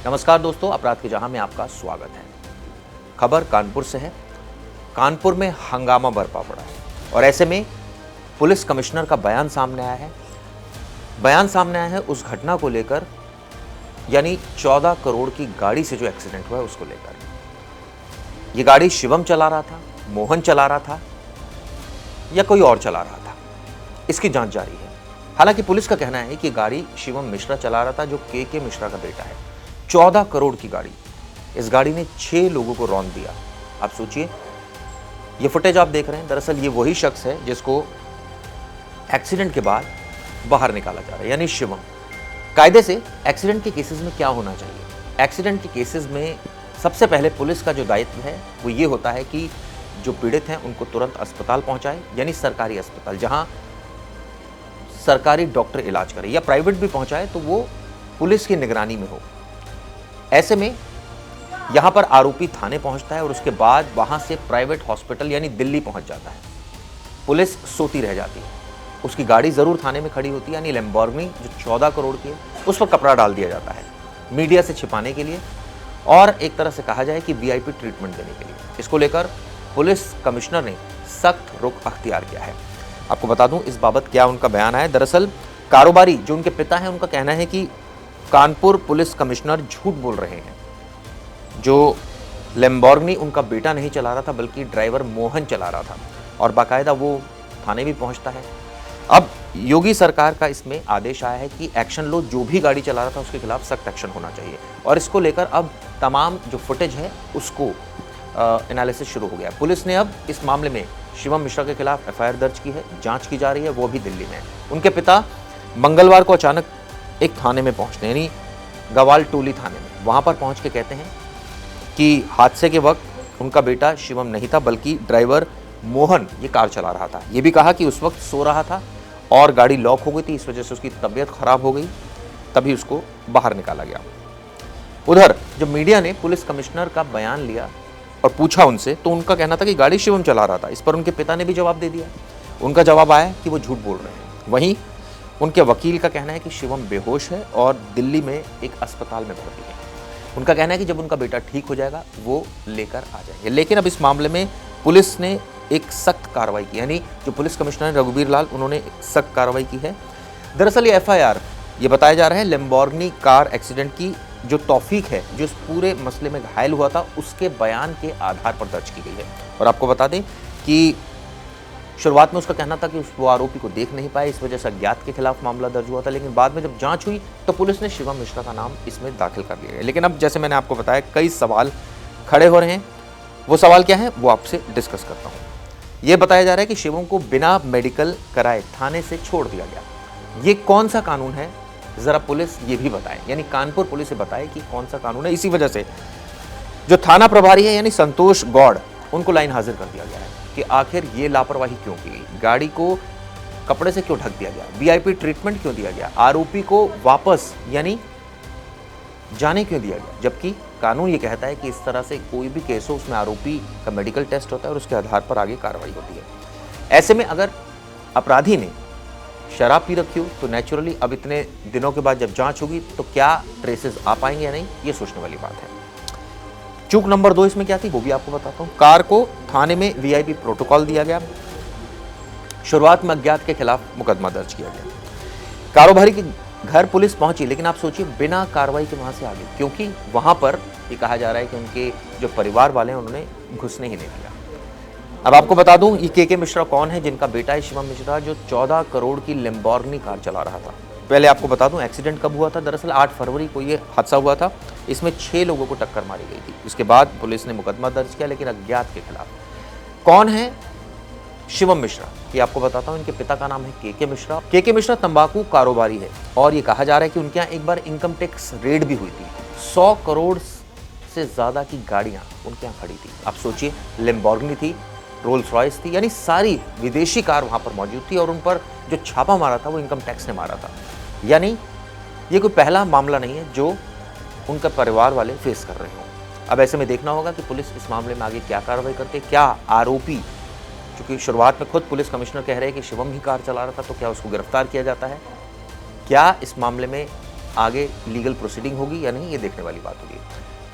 नमस्कार दोस्तों, अपराध के जहां में आपका स्वागत है। खबर कानपुर से है। कानपुर में हंगामा बरपा पड़ा है और ऐसे में पुलिस कमिश्नर का बयान सामने आया है। बयान सामने आया है उस घटना को लेकर, यानी 14 करोड़ की गाड़ी से जो एक्सीडेंट हुआ है उसको लेकर। ये गाड़ी शिवम चला रहा था, मोहन चला रहा था या कोई और चला रहा था, इसकी जांच जारी है। हालांकि पुलिस का कहना है कि गाड़ी शिवम मिश्रा चला रहा था, जो के मिश्रा का बेटा है। 14 करोड़ की गाड़ी, इस गाड़ी ने 6 लोगों को रौंद दिया। आप सोचिए, ये फुटेज आप देख रहे हैं, दरअसल ये वही शख्स है जिसको एक्सीडेंट के बाद बाहर निकाला जा रहा है, यानी शिवम। कायदे से एक्सीडेंट के केसेस में क्या होना चाहिए? एक्सीडेंट के केसेस में सबसे पहले पुलिस का जो दायित्व है वो ये होता है कि जो पीड़ित हैं उनको तुरंत अस्पताल पहुंचाए, यानी सरकारी अस्पताल, जहां सरकारी डॉक्टर इलाज करे, या प्राइवेट भी पहुंचाए तो वो पुलिस की निगरानी में हो। ऐसे में यहां पर आरोपी थाने पहुंचता है और उसके बाद वहां से प्राइवेट हॉस्पिटल यानी दिल्ली पहुंच जाता है। पुलिस सोती रह जाती है। उसकी गाड़ी जरूर थाने में खड़ी होती है, यानी लैम्बोर्गिनी जो 14 करोड़ की है, उस पर कपड़ा डाल दिया जाता है मीडिया से छिपाने के लिए और एक तरह से कहा जाए कि वीआईपी ट्रीटमेंट देने के लिए। इसको लेकर पुलिस कमिश्नर ने सख्त रुख अख्तियार किया है। आपको बता दूं इस बाबत क्या उनका बयान है। दरअसल कारोबारी जो उनके पिता हैं, उनका कहना है कि कानपुर पुलिस कमिश्नर झूठ बोल रहे हैं। जो लैम्बोर्गिनी उनका बेटा नहीं चला रहा था, बल्कि ड्राइवर मोहन चला रहा था और बाकायदा वो थाने भी पहुंचता है। अब योगी सरकार का इसमें आदेश आया है कि एक्शन लो, जो भी गाड़ी चला रहा था उसके खिलाफ सख्त एक्शन होना चाहिए। और इसको लेकर अब तमाम जो फुटेज है उसको एनालिसिस शुरू हो गया। पुलिस ने अब इस मामले में शिवम मिश्रा के खिलाफ एफआईआर दर्ज की है, जांच की जा रही है, वो भी दिल्ली में। उनके पिता मंगलवार को अचानक एक थाने में पहुंचते, यानी गवाल टोली थाने में। वहां पर पहुंच के कहते हैं कि हादसे के वक्त उनका बेटा शिवम नहीं था, बल्कि ड्राइवर मोहन ये कार चला रहा था। ये भी कहा कि उस वक्त सो रहा था और गाड़ी लॉक हो गई थी, इस वजह से उसकी तबीयत खराब हो गई, तभी उसको बाहर निकाला गया। उधर जो मीडिया ने पुलिस कमिश्नर का बयान लिया और पूछा उनसे, तो उनका कहना था कि गाड़ी शिवम चला रहा था। इस पर उनके पिता ने भी जवाब दे दिया। उनका जवाब आया कि वो झूठ बोल रहे हैं। वहीं उनके वकील का कहना है कि शिवम बेहोश है और दिल्ली में एक अस्पताल में भर्ती है। उनका कहना है कि जब उनका बेटा ठीक हो जाएगा वो लेकर आ जाएंगे। लेकिन अब इस मामले में पुलिस ने एक सख्त कार्रवाई की, यानी जो पुलिस कमिश्नर रघुवीर लाल, उन्होंने सख्त कार्रवाई की है। दरअसल ये एफआईआर ये बताया जा रहा है लैम्बोर्गिनी कार एक्सीडेंट की जो तौफीक है, जो इस पूरे मसले में घायल हुआ था, उसके बयान के आधार पर दर्ज की गई है। और आपको बता दें कि शुरुआत में उसका कहना था कि वो आरोपी को देख नहीं पाए, इस वजह से अज्ञात के खिलाफ मामला दर्ज हुआ था। लेकिन बाद में जब जांच हुई तो पुलिस ने शिवम मिश्रा का नाम इसमें दाखिल कर लिया है। लेकिन अब जैसे मैंने आपको बताया, कई सवाल खड़े हो रहे हैं। वो सवाल क्या है वो आपसे डिस्कस करता हूँ। ये बताया जा रहा है कि शिवम को बिना मेडिकल कराए थाने से छोड़ दिया गया। ये कौन सा कानून है, जरा पुलिस ये भी बताए, यानी कानपुर पुलिस से बताए कि कौन सा कानून है। इसी वजह से जो थाना प्रभारी है, यानी संतोष गौड़, उनको लाइन हाजिर कर दिया गया है कि आखिर ये लापरवाही क्यों की गई, गाड़ी को कपड़े से क्यों ढक दिया गया, वीआईपी ट्रीटमेंट क्यों दिया गया, आरोपी को वापस यानी जाने क्यों दिया गया, जबकि कानून ये कहता है कि इस तरह से कोई भी केस हो उसमें आरोपी का मेडिकल टेस्ट होता है और उसके आधार पर आगे कार्रवाई होती है। ऐसे में अगर अपराधी ने शराब पी रखी हो तो नेचुरली अब इतने दिनों के बाद जब जांच होगी तो क्या ट्रेसेस आ पाएंगे या नहीं, ये सोचने वाली बात है। चूक नंबर 2 इसमें क्या थी वो भी आपको बताता हूं। कार को थाने में वीआईपी प्रोटोकॉल दिया गया। शुरुआत में अज्ञात के खिलाफ मुकदमा दर्ज किया गया। कारोबारी के घर पुलिस पहुंची, लेकिन आप सोचिए बिना कार्रवाई के वहां से आगे, क्योंकि वहां पर ये कहा जा रहा है कि उनके जो परिवार वाले हैं उन्होंने घुसने ही नहीं दिया। अब आपको बता दूं ये के मिश्रा कौन है, जिनका बेटा है शिवम मिश्रा, जो 14 करोड़ की लैम्बोर्गिनी कार चला रहा था। पहले आपको बता दूं एक्सीडेंट कब हुआ था। दरअसल 8 फरवरी को ये हादसा हुआ था। इसमें 6 लोगों को टक्कर मारी गई थी। इसके बाद पुलिस ने मुकदमा दर्ज किया, लेकिन अज्ञात के खिलाफ। कौन है शिवम मिश्रा, ये आपको बताता हूं। इनके पिता का नाम है के मिश्रा। के मिश्रा तंबाकू कारोबारी है और ये कहा जा रहा है कि उनके यहाँ एक बार इनकम टैक्स रेड भी हुई थी। 100 करोड़ से ज्यादा की गाड़ियां उनके यहाँ खड़ी थी। आप सोचिए, लैम्बोर्गिनी थी, रोल्स रॉयस थी, यानी सारी विदेशी कार वहां पर मौजूद थी और उन पर जो छापा मारा था वो इनकम टैक्स ने मारा था। यानी ये कोई पहला मामला नहीं है जो उनका परिवार वाले फेस कर रहे हो। अब ऐसे में देखना होगा कि पुलिस इस मामले में आगे क्या कार्रवाई करती है। क्या आरोपी, क्योंकि शुरुआत में खुद पुलिस कमिश्नर कह रहे हैं कि शिवम ही कार चला रहा था, तो क्या उसको गिरफ्तार किया जाता है? क्या इस मामले में आगे लीगल प्रोसीडिंग होगी या नहीं, ये देखने वाली बात होगी।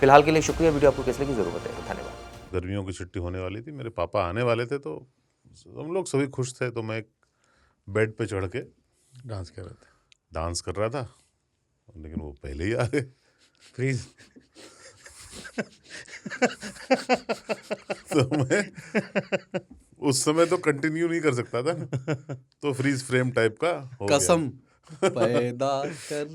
फिलहाल के लिए शुक्रिया। वीडियो आपको किस लिए की ज़रूरत है, धन्यवाद। गर्मियों की छुट्टी होने वाली थी, मेरे पापा आने वाले थे, तो हम लोग सभी खुश थे। तो मैं एक बेड पे चढ़ के डांस कर रहे थे, डांस कर रहा था, लेकिन वो पहले ही आ गए। फ्रीज। तो मैं उस समय तो कंटिन्यू नहीं कर सकता था ना, तो फ्रीज फ्रेम टाइप का हो गया। कसम पैदा कर